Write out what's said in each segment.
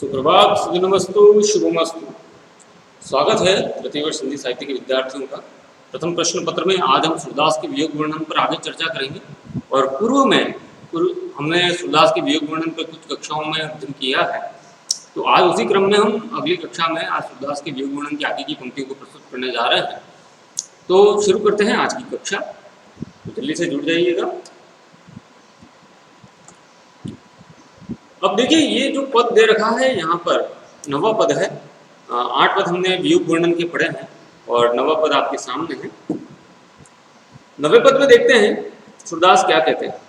सुप्रभात, सुदिनमस्तु, शुभमस्तु। स्वागत है प्रतिवर्ष हिंदी साहित्य के विद्यार्थियों का। प्रथम प्रश्न पत्र में आज हम सूरदास के वियोग वर्णन पर आगे चर्चा करेंगे। और हमने सूरदास के वियोग वर्णन पर कुछ कक्षाओं में अध्ययन किया है, तो आज उसी क्रम में हम अगली कक्षा में आज सूरदास के वियोग वर्णन की आगे की पंक्तियों को प्रस्तुत करने जा रहे हैं। तो शुरू करते हैं आज की कक्षा, तो जल्दी से जुड़ जाइएगा। अब देखिए, ये जो पद दे रखा है यहाँ पर नवा पद है। 8 पद हमने वियोग वर्णन के पढ़े हैं और नवा पद आपके सामने है। नवे पद में देखते हैं सूरदास क्या कहते हैं।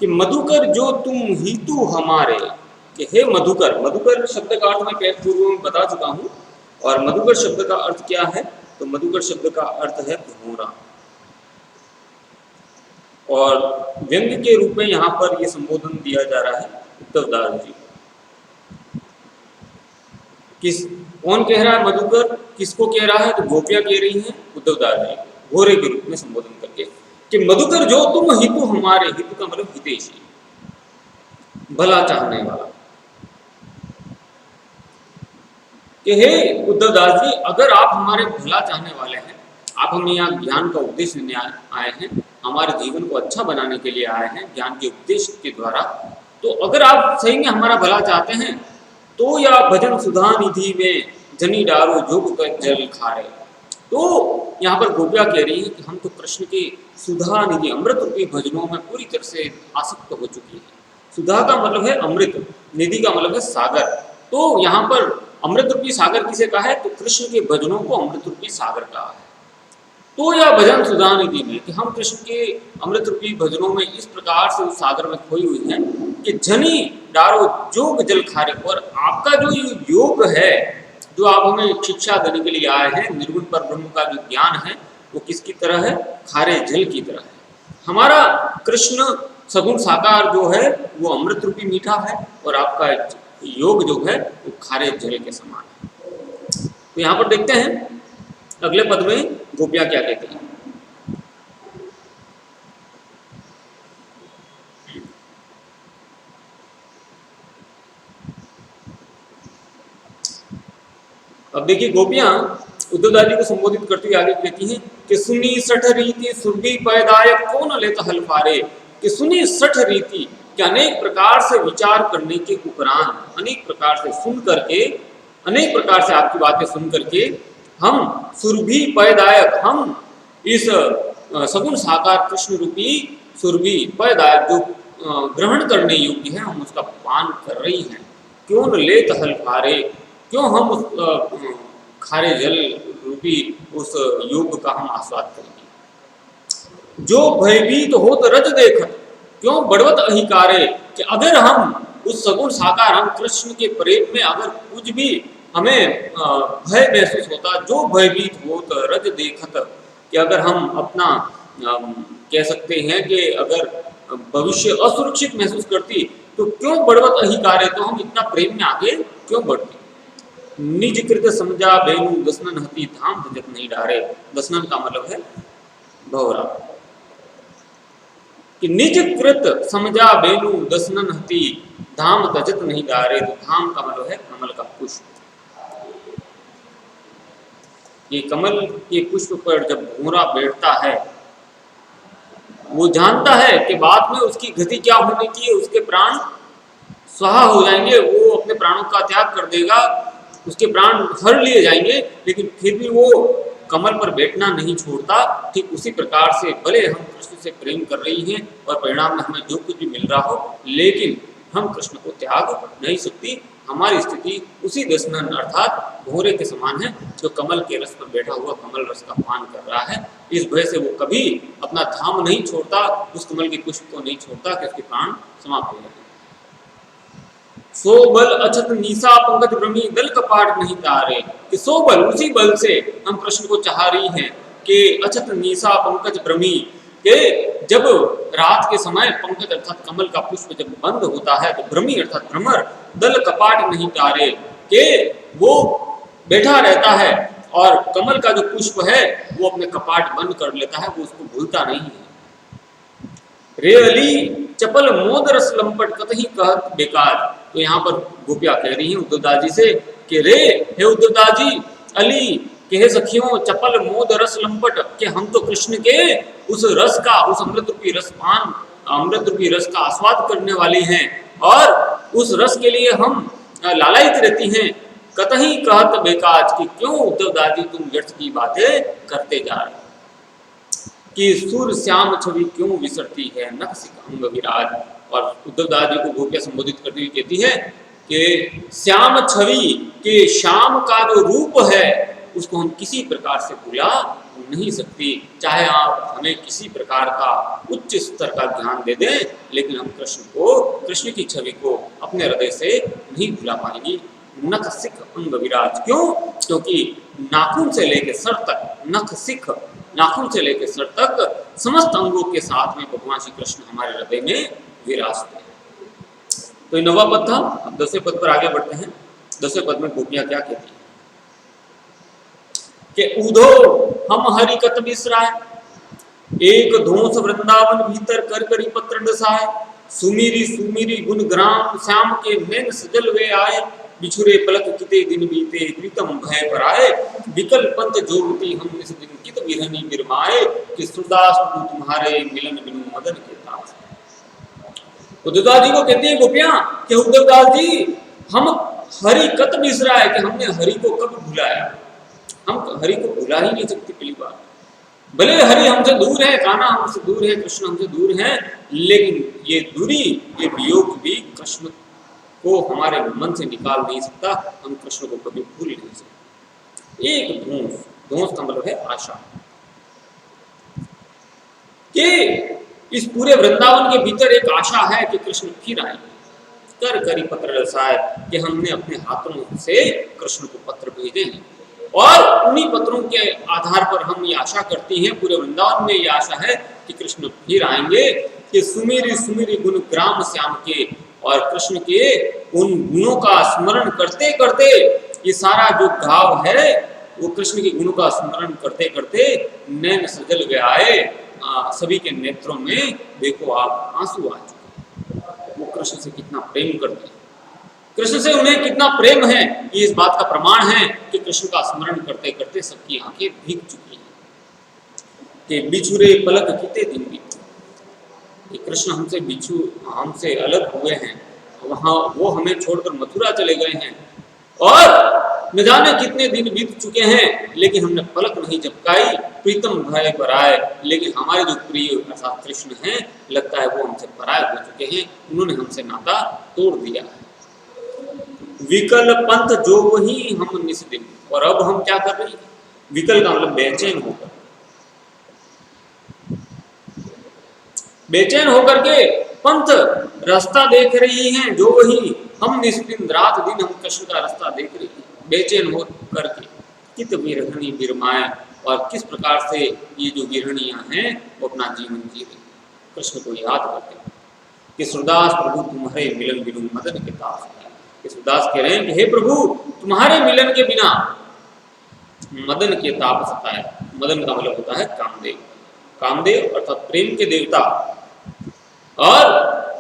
कि मधुकर जो तुम हितु हमारे, कि हे मधुकर। मधुकर शब्द का अर्थ मैं पूर्व में बता चुका हूं। और मधुकर शब्द का अर्थ क्या है, तो मधुकर शब्द का अर्थ है भंवरा। और व्यंग्य के रूप में यहाँ पर यह संबोधन दिया जा रहा है उद्धवदास जी। कौन कह रहा है मधुकर, किसको कह रहा है, तो गोपियां कह रही हैं उद्धवदास जी, घोरे के रूप में संबोधन करके कि मधुकर जो तुम हितु हमारे। हितु का मतलब हितैषी, भला चाहने वाला। कि हे उद्धवदास जी, अगर आप हमारे भला चाहने वाले हैं, आप हमें यहाँ ज्ञान का उपदेश देने आए हैं, हमारे जीवन को अच्छा बनाने के लिए आए हैं ज्ञान के उपदेश के द्वारा, तो अगर आप सही में हमारा भला चाहते हैं तो या भजन सुधा निधि में जनी डारो जोग का जल खारे। तो यहाँ पर गोपियां कह रही है कि हम तो कृष्ण के सुधा निधि अमृत रूपी भजनों में पूरी तरह से आसक्त हो चुकी है। सुधा का मतलब है अमृत, निधि का मतलब है सागर। तो यहाँ पर अमृत रूपी सागर किसे कहा है, तो कृष्ण के भजनों को अमृत रूपी सागर कहा है। तो या भजन सुधा निधि में, कि हम कृष्ण के अमृत रूपी भजनों में इस प्रकार से उस सागर में खोई हुई हैं कि जनी डारो जोग जल खारे। और आपका जो योग है, जो आप हमें शिक्षा देने के लिए आए हैं, निर्गुण पर ब्रह्म का जो ज्ञान है, वो किसकी तरह है, खारे जल की तरह है। हमारा कृष्ण सगुण साकार जो है वो अमृत रूपी मीठा है, और आपका योग जो है वो खारे जल के समान है। तो यहाँ पर देखते हैं अगले पद में गोपियां क्या कहती हैं। अब देखिए, गोपियां उद्धवदास जी को संबोधित करती हुई आगे कहती हैं कि सुनी सठ रीति सुरभि पैदायक कौन लेता हलफारे। कि सुनी सठ रीति, कि अनेक प्रकार से विचार करने के उपरांत, अनेक प्रकार से सुन करके, अनेक प्रकार से आपकी बातें सुन करके हम सुरभि पैदायक, हम इस सगुण साकार कृष्ण रूपी सुरभि पैदायक जो ग्रहण करने योग्य है, हम उसका पान कर रही हैं। क्यों न लेत हलफारे, क्यों हम उस खारे जल रूपी उस योग का हम आस्वाद करेंगे। जो भयभीत हो तो रज देखत, क्यों बढ़वत अहिकारे। कि अगर हम उस सगुण साकार, हम कृष्ण के प्रेम में अगर कुछ भी हमें भय महसूस होता, जो भयभीत हो तो रज देखत, कि अगर हम अपना कह सकते हैं कि अगर भविष्य असुरक्षित महसूस करती, तो क्यों बढ़वत अहिकारे, तो हम इतना प्रेम में आगे क्यों बढ़ते। निज कृत समझा बेनु दसनन हती धाम धजत नहीं डारे। दसनन का मतलब है भौरा। कि निज कृत समझा बेनु दसनन हती धाम तजत नहीं डारे। तो धाम का मतलब है कमल का पुष्प। ये कमल के पुष्प पर जब भौरा बैठता है, वो जानता है कि बाद में उसकी गति क्या होने की है, उसके प्राण स्वाहा हो जाएंगे, वो अपने प्राणों का त्याग कर देगा, उसके प्राण हर लिए जाएंगे, लेकिन फिर भी वो कमल पर बैठना नहीं छोड़ता। ठीक उसी प्रकार से भले हम कृष्ण से प्रेम कर रही हैं और परिणाम में हमें जो कुछ भी मिल रहा हो, लेकिन हम कृष्ण को त्याग नहीं सकती। हमारी स्थिति उसी दसनन अर्थात भौरे के समान है, जो कमल के रस पर बैठा हुआ कमल रस का पान कर रहा है। इस भय से वो कभी अपना धाम नहीं छोड़ता, उस कमल के पुष्प को नहीं छोड़ता कि उसके प्राण समाप्त हो जाए। सो बल अछत निशा पंकज भ्रमी दल कपाट नहीं तारे। कि सो बल, उसी बल से हम कृष्ण को चाह रही हैं कि अछत निशा पंकज भ्रमी, के जब रात के समय पंकज अर्थात कमल का पुष्प जब बंद होता है, तो भ्रमी अर्थात भ्रमर दल कपाट नहीं तारे, के वो बैठा रहता है और कमल का जो पुष्प है वो अपने कपाट बंद कर लेता है, वो उसको भूलता नहीं है। रे अली चपल मोद रस लंपट कतही कहत बेकार। तो यहाँ पर गोपियां कह रही हैं उद्धवदास जी से कि रे हे उद्धवदास जी, अली के हे सखियों, चपल मोद रस लंपट, कि हम तो कृष्ण के उस रस का, उस अमृत रूपी रसपान, अमृत रूपी रस का आस्वाद करने वाले हैं और उस रस के लिए हम लालायित रहती हैं। कतही कहत बेकाज, कि क्यों उद्धवदास जी तुम व्यर्थ की बातें करते जा रहे हो, कि सुर श्याम छवि क्यों विसरती है नख सिख अंग विराज। और उद्धवदास जी को गोपियां संबोधित करती हुई कहती है कि श्याम छवि के श्याम का जो रूप है उसको हम किसी प्रकार से भुला नहीं सकती, चाहे आप हमें किसी प्रकार का उच्च स्तर का ज्ञान दे दें, लेकिन हम कृष्ण की छवि को अपने हृदय से नहीं भुला पाएंगे। नख सिख अंग विराज, क्यों? क्योंकि नाखून से लेकर सर तक, नख सिख नाखून से लेकर सर तक समस्त अंगों के साथ में भगवान श्री कृष्ण हमारे हृदय में विराजते हैं। तो ये 9वां पद था। अब 10वें पद पर आगे बढ़ते हैं। 10वें पद में गोपियां क्या कहती हैं कि उधो हम हरि कत बिसराय, एक धोस वृंदावन भीतर कर करी पत्र डसाए, सुमीरी सुमीरी गुण ग्राम श्याम के नैन सजल वे आए, बिछुरे पलक किते दिन बीते प्रीतम भय पर आए, विकल पंथ जोगती हम इस दिन कित विरहनी बिरमाए, कि सुरदास तुम्हारे मिलन बिनु मदन के तास। उद्धवदास जी को कहती है गोपियां कि उद्धवदास जी, हम हरि कत बिसराए, कि हमने हरि को कब भुलाया, हम हरि को भुला ही नहीं सकते। पहली बात, भले हरि हमसे दूर है, कान्हा हमसे दूर है, कृष्ण हमसे दूर है, लेकिन ये दूरी, ये वियोग भी कृष्ण को हमारे मन से निकाल नहीं सकता। हम कृष्ण को कभी भूल नहीं सकते। एक धोस, धोस का मतलब है आशा, कि इस पूरे वृंदावन के भीतर एक आशा है कि कृष्ण फिर आएंगे। कर करी पत्र रसाए, कि हमने अपने हाथों से कृष्ण को पत्र भेजे हैं और उन्हीं पत्रों के आधार पर हम ये आशा करती हैं, पूरे वृंदावन में ये आशा है कि कृष्ण फिर आएंगे। कि सुमेरी सुमेरी गुण ग्राम श्याम के, और कृष्ण के उन गुणों का स्मरण करते करते, ये सारा जो घाव है वो कृष्ण के गुणों का स्मरण करते करते नैन सजल गए, सभी के नेत्रों में देखो आप आंसू आ चुके। वो कृष्ण से कितना प्रेम करते हैं, कृष्ण से उन्हें कितना प्रेम है, ये इस बात का प्रमाण है कि कृष्ण का स्मरण करते करते सबकी आंखें भीग चुकी हैं। कि बिछुरे पलक कितने दिन बीते, कि कृष्ण हमसे अलग हुए हैं, वहां वो हमें छोड़कर मथुरा चले गए हैं और न जाने कितने दिन बीत चुके हैं, लेकिन हमने पलक नहीं झपकाई। प्रीतम भय पर आए, लेकिन हमारे जो प्रिय अर्थात कृष्ण हैं, लगता है वो हमसे पराय हो चुके हैं, उन्होंने हमसे नाता तोड़ दिया है। विकल पंथ जो वही हम निस दिन, और अब हम क्या कर रहे हैं? विकल का मतलब बेचैन होकर, बेचैन होकर के पंथ रास्ता देख रही हैं, जो वही हम निस दिन, रात दिन हम कृष्ण का रास्ता देख रही हैं, बेचैन हो करके। कित विरहणी बिरमाए, और किस प्रकार से ये जो विरहणियां हैं वो अपना जीवन जी रही, कृष्ण को याद करते हैं। कि सुरदास प्रभु तुम्हारे मिलन बिनु मदन के तास। सूरदास कह रहे हैं कि हे प्रभु, तुम्हारे मिलन के बिना मदन के ताप सताए। मदन का मतलब होता है कामदेव, कामदेव अर्थात प्रेम के देवता, और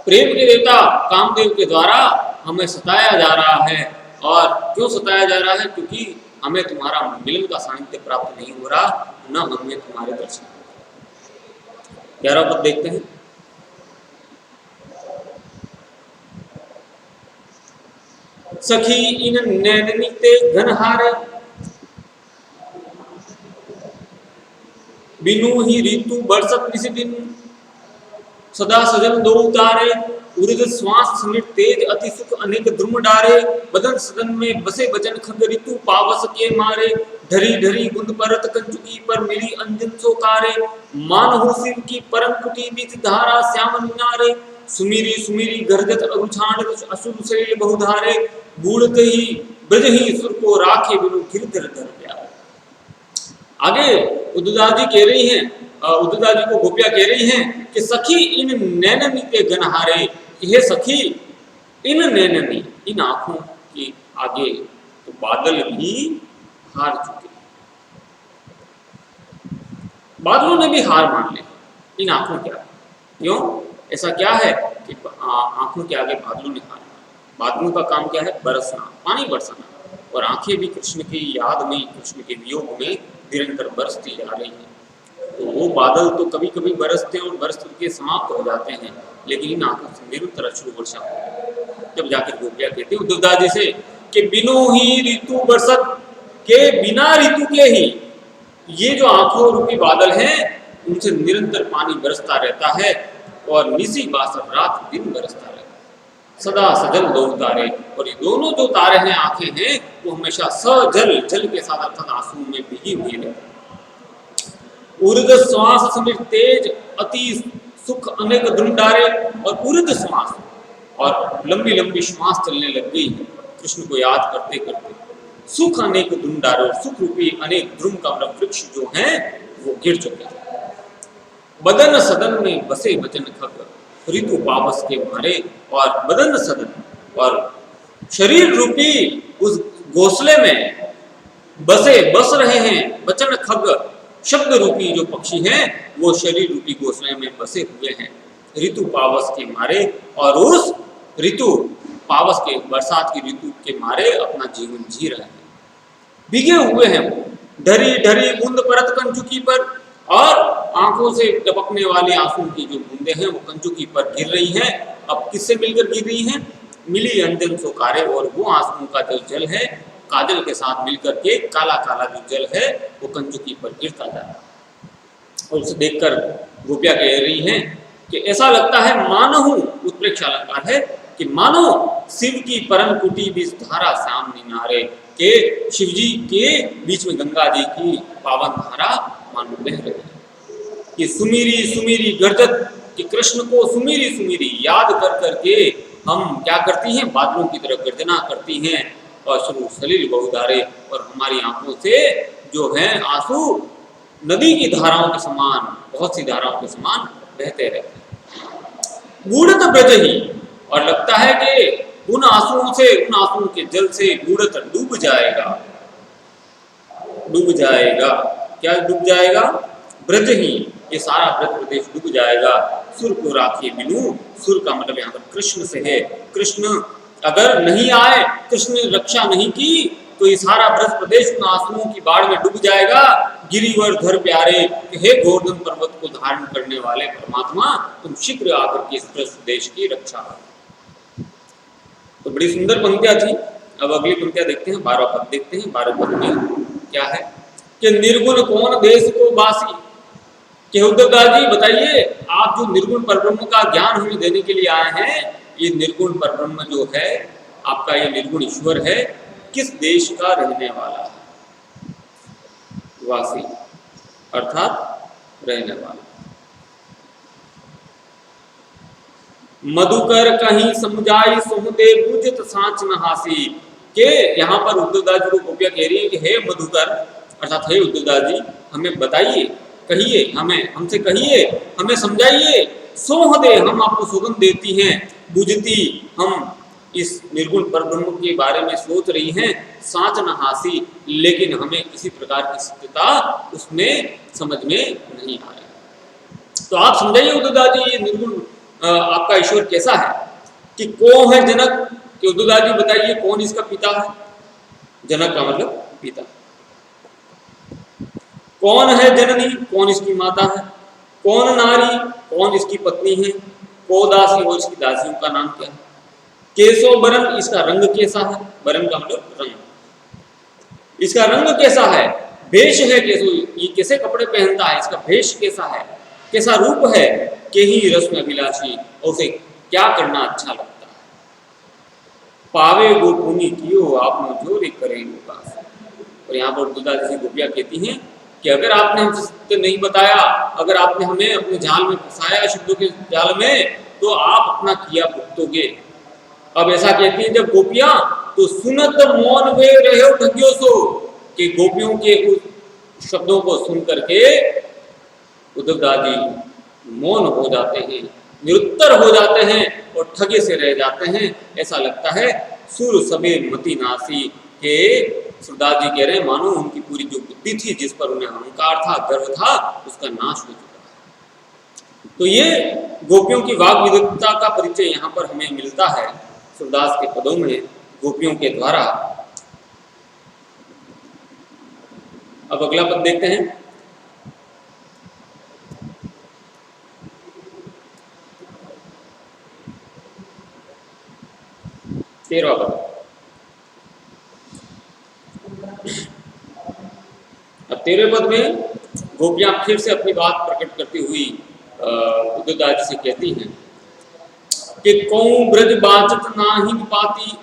प्रेम के देवता कामदेव के द्वारा हमें सताया जा रहा है। और क्यों सताया जा रहा है? क्योंकि हमें तुम्हारा मिलन का सानिध्य प्राप्त नहीं हो रहा, न हमें तुम्हारे दर्शन। 11वां पद देखते हैं। सखी इन नैननी ते घनहारे, बिनु ही ऋतु बरसत निस दिन, सदा सजन दो उतारे, उर्द श्वास स्मृत तेज अति सुख अनेक द्रुम डारे, बदन सदन में बसे बचन खग ऋतु पावस के मारे, ढरी ढरी गुंद परत कंचुकी पर मिली अंजन सोकारे, मान हो शिव की परम कुटी बीच धारा श्याम मीनारे, सुमीरी सुमीरी गर्जत अरुछाण असुर शैल बहुधारे, बूढ़त ही ब्रज ही सुर को राखे बिनु गिरधर धर प्यारे। आगे उद्धवदास जी कह रही हैं, उद्धवदास जी को गोपियां कह रही हैं कि सखी इन नैननी के गनहारे, हे सखी इन नैननी, इन आंखों के आगे तो बादल भी हार चुके, बादलों ने भी हार मान ली इन आंखों के आगे। क्यों? ऐसा क्या है कि आंखों के आगे बादलों ने हार मानी। बादलों का काम क्या है? बरसना, पानी बरसाना। और आंखें भी कृष्ण की याद में, कृष्ण के वियोग में निरंतर बरसती जा रही है। तो वो बादल तो कभी कभी बरसते हैं और बरस के समाप्त हो जाते हैं, लेकिन इन आंखों से निरंतर अश्रु वर्षा हो। जब जाकर गोपियां कहती उद्धव दादी से कि बिनो ही ऋतु बरसत, के बिना ऋतु के ही ये जो आंखों रूपी बादल हैं उनसे निरंतर पानी बरसता रहता है और निसी बासर रात दिन बरसता रहता है। सदा सजल दो तारे, और ये दोनों जो तारे हैं, आंखें हैं, वो हमेशा सजल, जल के साथ अर्थात आंसू में भीगी हुई रहती है। उर्द श्वास समित तेज अति सुख अनेक दृढ़, और उर्द श्वास और लंबी लंबी श्वास चलने लग गई है कृष्ण को याद करते करते। सुख अनेक दृढ़, और सुख रूपी अनेक द्रुम का वृक्ष जो है वो गिर चुके हैं। बदन सदन में बसे वचन खग, ऋतु पावस के मारे, और बदन सदन और शरीर रूपी उस घोंसले में बस रहे हैं वचन खग, शब्द रूपी जो पक्षी हैं वो शरीर रूपी घोंसले में बसे हुए हैं ऋतु पावस के मारे, और उस ऋतु पावस के, बरसात की ऋतु के मारे अपना जीवन जी रहे हैं। भीगे हुए हैं वो, ढरी ढरी बूंद परत कंचुकी पर, और आंखों से टपकने वाली आंसू की जो बूंदे हैं वो कंचुकी पर गिर रही हैं। अब किससे मिलकर गिर रही हैं? मिली अंजन सोकारे, और वो आंसू का जो जल है काजल के साथ मिलकर के काला काला जो जल है वो कंचुकी पर गिरता जा रहा है। और उसे देखकर गोपियां कह रही हैं कि ऐसा लगता है मानो, उत्प्रेक्ष अलंकार है कि मानो शिव की परम कुटी बीच धारा श्याम निनारे, के शिव जी के बीच में गंगा जी की पावन धारा मानो बह रही है। कि सुमीरी सुमीरी गर्जत, कि कृष्ण को सुमीरी सुमीरी याद कर करके हम क्या करती हैं? बादलों की तरह गर्जना करती हैं, और शुरू सलील बहुधारे, और हमारी आंखों से जो है आंसू नदी की धाराओं के समान, बहुत सी धाराओं के समान बहते रहते हैं। गूढ़त ब्रज ही, और लगता है कि उन आंसुओं से, उन आंसुओं के जल से गूढ़त डूब जाएगा, डूब जाएगा। क्या डूब जाएगा? ब्रज ही, ये सारा ब्रज प्रदेश डूब जाएगा। सुर को राखिए बिनु, सुर का मतलब यहाँ पर कृष्ण से है। कृष्ण अगर नहीं आए, कृष्ण ने रक्षा नहीं की, तो ये सारा ब्रज प्रदेश उन आंसुओं की बाढ़ में डूब जाएगा। गिरिवर धर प्यारे, हे गोवर्धन पर्वत को धारण करने वाले परमात्मा, तुम शीघ्र आकर के इस ब्रज प्रदेश की रक्षा करो। तो बड़ी सुंदर पंक्तियां थी। अब अगली पंक्तियां देखते हैं, 12वां पद देखते हैं। 12वां पद में क्या है कि निर्गुण कौन देश को बासी, कि उद्धव जी बताइए, आप जो निर्गुण परब्रह्म का ज्ञान हमें देने के लिए आए हैं, ये निर्गुण परब्रह्म जो है आपका, ये निर्गुण ईश्वर है, किस देश का रहने वाला है? वासी अर्थात रहने वाला। मधुकर कहीं समझाई सुहदे बुझत सांच नहासी, के यहाँ पर उद्धव जी को गोपियां कह रही है कि हे मधुकर, अर्थात हे उद्धव जी, हमें बताइए, कहिए, हमें, हमसे कहिए, हमें समझाइए। सोहदे, हम आपको सुगंध देती हैं। बुझती, हम इस निर्गुण परब्रह्म के बारे में सोच रही हैं। सांच नहासी, लेकिन हमें किसी प्रकार की सत्यता उसमें समझ में नहीं आ रही। तो आप समझाइए उद्धव जी, ये निर्गुण आपका ईश्वर कैसा है? कि कौन है जनक, कि उद्धव जी बताइए कौन इसका पिता है? जनक का मतलब पिता। कौन है जननी, कौन इसकी माता है? कौन नारी, कौन इसकी पत्नी है? को दासी, और इसकी दासियों का नाम क्या है? केसो बरन, इसका रंग कैसा है? बरन का मतलब रंग। इसका रंग कैसा है? भेष है केसो, ये कैसे कपड़े पहनता है? इसका भेष कैसा है? कैसा रूप है? के ही रस्म अभिलाषी, और उसे क्या करना अच्छा लगता है? पावे गो पुनि कियो आप जोरे करें उपास। और यहाँ पर दुर्गा जी गोपियां कहती हैं कि अगर आपने हमसे सत्य नहीं बताया, अगर आपने हमें अपने जाल में फंसाया, शब्दों के जाल में, तो आप अपना किया भुगतोगे। अब ऐसा कहती हैं जब गोपियां, तो सुनत मौन वे रहे ठगियो सो, कि गोपियों के उस शब्दों को सुन करके उद्धव दादी मौन हो जाते हैं, निरुत्तर हो जाते हैं और ठगे से रह जाते हैं। ऐसा लगता है सुर सबे मति नासी, के सूरदास जी कह रहे हैं मानो उनकी पूरी जो बुद्धि थी, जिस पर उन्हें अहंकार था, गर्व था, उसका नाश हो चुका है। तो ये गोपियों की वाग विविधता का परिचय यहाँ पर हमें मिलता है सूरदास के पदों में, गोपियों के द्वारा। अब अगला पद देखते हैं। तेरहवां पद। अब 13वें पद में गोपियां फिर से अपनी बात प्रकट करती हुई उद्धवदास जी से कहती हैं कि कौं ब्रज बाचत नाही पाती,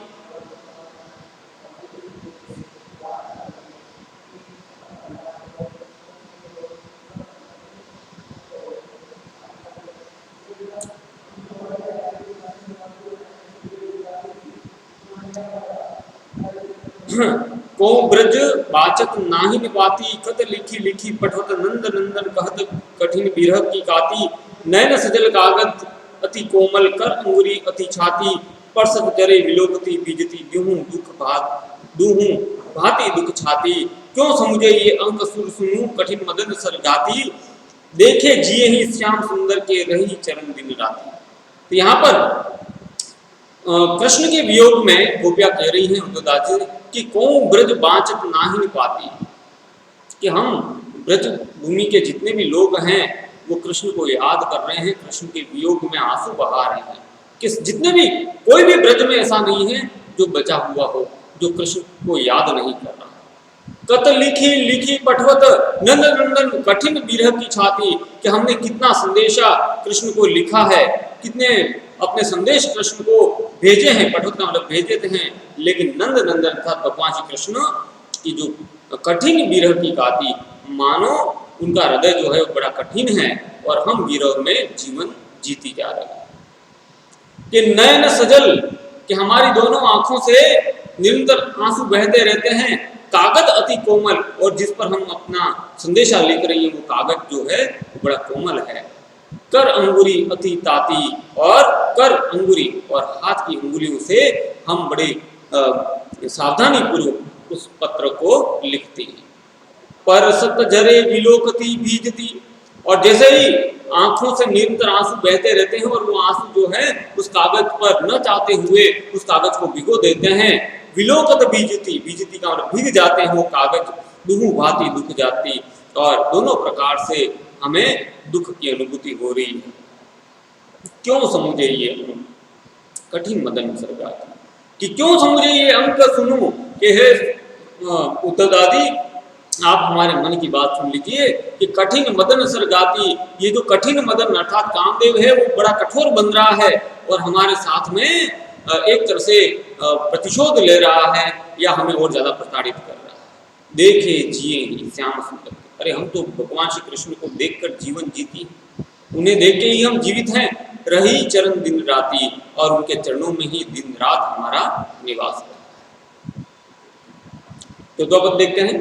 को ब्रज बाचत नाही निपाती, कत लिखी लिखी पठवत नंद नंदन कहत कठिन बिरह की काती, नयन सजल कागज अति कोमल कर अंगुरी अति छाती, परसत जरे विलोकती बीजती द्युहु दुख दूहु भांति दुख छाती, क्यों समुझे ये अंक सुर सुनू कठिन मदन सर गाती, देखे जिये ही श्याम सुंदर के रही चरण दिन राती। तो यहाँ पर कृष्ण के वियोग में गोपियां कह रही हैं उद्धवदास जी कि कौन ब्रज बाचत नाही पाती, कि हम ब्रज भूमि के जितने भी लोग हैं वो कृष्ण को याद कर रहे हैं, कृष्ण के वियोग में आंसू बहा रहे हैं। कि जितने भी कोई भी ब्रज में ऐसा नहीं है जो बचा हुआ हो, जो कृष्ण को याद नहीं कर रहा। कत लिखी लिखी पठवत नंद नंदन कठिन बिरह की छाती, कि हमने कितना संदेशा कृष्ण को लिखा है, कितने अपने संदेश कृष्ण को भेजे हैं, पठवत का मतलब भेजे हैं, लेकिन नंद नंदन था भगवान श्री कृष्ण की जो कठिन बिरह की काती, मानो उनका हृदय जो है वो बड़ा कठिन है और हम विरह में जीवन जीती जा रहे हैं। कि नयन सजल, कि हमारी दोनों आंखों से निरंतर आंसू बहते रहते हैं, कागज अति कोमल, और जिस पर हम अपना संदेशा लिख रही हैं वो कागज जो है वो बड़ा कोमल है, कर अंगुरी अति ताती, और कर अंगुरी और हाथ की अंगुलियों से हम बड़े सावधानी पूर्वक उस पत्र को लिखते हैं। पर सत जरे विलोकती बीजती, और जैसे ही आंखों से निरंतर आंसू बहते रहते हैं और वो आंसू जो है उस कागज पर न चाहते हुए उस कागज को भिगो देते हैं। विलोकत बीजती, बीजती का मतलब भीग जाते हैं वो कागज, दुहु भांति दुख जाती, और दोनों प्रकार से हमें दुख की अनुभूति हो रही है। क्यों समुझे ये कठिन मदन सरगा, कि क्यों समुझे ये अंक सुनूं, कि हे उद्धवदादी आप हमारे मन की बात सुन लीजिए कि कठिन मदन सरगाती, ये जो कठिन मदन अर्थात कामदेव है वो बड़ा कठोर बन रहा है और हमारे साथ में एक तरह से प्रतिशोध ले रहा है या हमें और ज्यादा प्रताड़ित कर रहा है। देखे जिए ही श्याम सुंदर, अरे हम तो भगवान श्री कृष्ण को देखकर जीवन जीती, उन्हें देख के ही हम जीवित हैं, रही चरण दिन राती, और उनके चरणों में ही दिन रात हमारा निवास है। तो दो पद देखते हैं।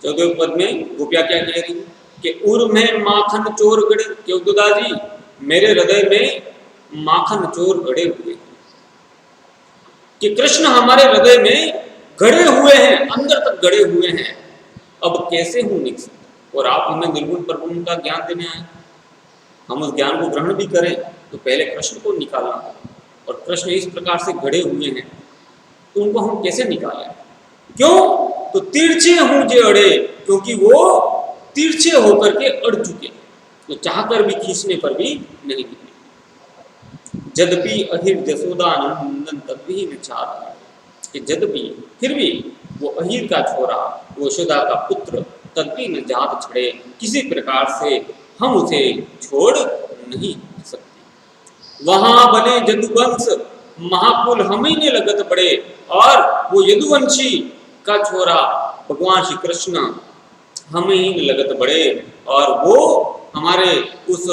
14वें पद में गोपिया क्या कह रही कि उर में माखन चोर गड़े, कि उद्धवदास जी मेरे हृदय में माखन चोर गड़े हुए, कि कृष्ण हमारे हृदय में गड़े हुए हैं, अंदर तक गड़े हुए हैं, अब कैसे हूं निकल, और आप हमें निर्गुण प्रगुण का ज्ञान देने आए, हम उस ज्ञान को ग्रहण भी करें तो पहले कृष्ण को निकालना है, और कृष्ण इस प्रकार से गड़े हुए हैं तो उनको हम कैसे निकालें। क्यों, तो तिरछे हूं जे अड़े, क्योंकि वो तिरछे होकर के अड़ चुके, तो चाहकर भी खींचने पर भी नहीं निकले। जदपि अहिर जसोदा नंदन तद्भी न चाह, कि जदपि फिर भी वो अहिर का छोरा, वो यशोदा का पुत्र, तद्भी न जात छड़े, किसी प्रकार से हम उसे छोड़ नहीं सकते। वहां बने जदुवंश महाकुल हम ही ने लगत बड़े, और वो यदुवंशी का छोरा भगवान श्री कृष्ण हम ही लगत बड़े, और वो हमारे उस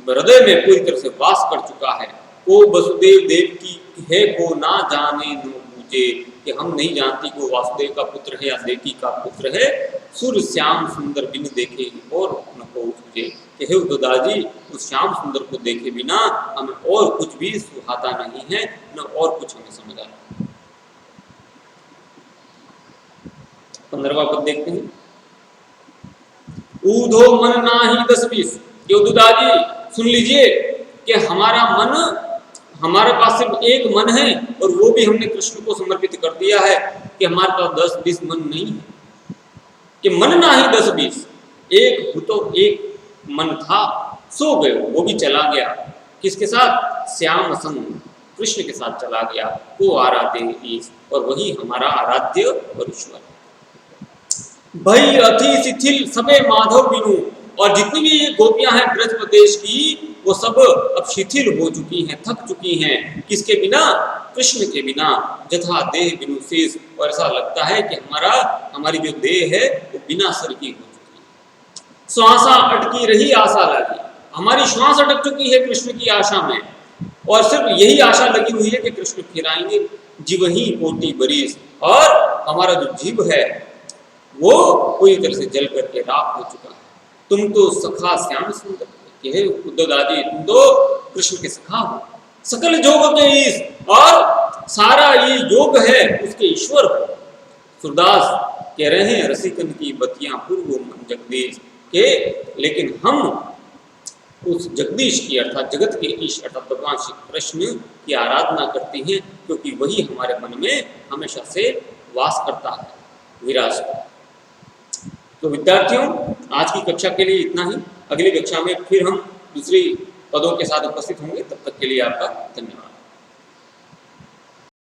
हृदय में पूरी तरह से वास कर चुका है। वो वसुदेव देव की है को ना जाने न पूजे, कि हम नहीं जानती कि वो वासुदेव का पुत्र है या देवकी का पुत्र है। सुर श्याम सुंदर बिन देखे और न को तुझे, कि हे उद्धवदास जी उस श्याम सुंदर को देखे बिना हमें और कुछ भी सुहाता नहीं है, न और कुछ हमें समझ आता। 15वां पद देखते हैं। ऊधो मन नाही 10-20। उद्धवदादी सुन लीजिए कि हमारे पास सिर्फ एक मन है और वो भी हमने कृष्ण को समर्पित कर दिया है, कि हमारे पास 10-20 मन नहीं है। कि मन ना ही 10-20, एक मन था, सो गए, वो भी चला गया। किसके साथ? श्याम संग, कृष्ण के साथ चला गया। वो आराध्य ईश, और वही हमारा आराध्य और ईश्वर। भई अति शिथिल सबे माधव बिनु। और जितनी भी ये गोपियां हैं ब्रज प्रदेश की, वो सब अब शिथिल हो चुकी हैं, थक चुकी हैं। किसके बिना? कृष्ण के बिना। जथा देह बिनु शेष। और ऐसा लगता है कि हमारी जो देह है वो बिना सर की हो चुकी है। श्वासा अटकी रही आशा लगी। हमारी श्वास अटक चुकी है कृष्ण की आशा में, और सिर्फ यही आशा लगी हुई है कि कृष्ण फिर आएंगे। जीव ही कोटि बरिस। और हमारा जो जीव है वो पूरी तरह से जल करके राख हो चुका है। तुम तो सखा श्याम सुंदर, हे उद्धवदादी, तुम तो कृष्ण के सखा हो, सकल जोग के ईश, और सारा ये योग है उसके ईश्वर हो। सूरदास कह रहे हैं, रसिकन की बतियां पूर्व मन जगदीश के, लेकिन हम उस जगदीश की अर्थात जगत के ईश अर्थात भगवान श्री कृष्ण की आराधना करते हैं, क्योंकि वही हमारे मन में हमेशा से वास करता है, विराजता। तो विद्यार्थियों, आज की कक्षा के लिए इतना ही। अगली कक्षा में फिर हम दूसरी पदों के साथ उपस्थित होंगे। तब तक के लिए आपका धन्यवाद।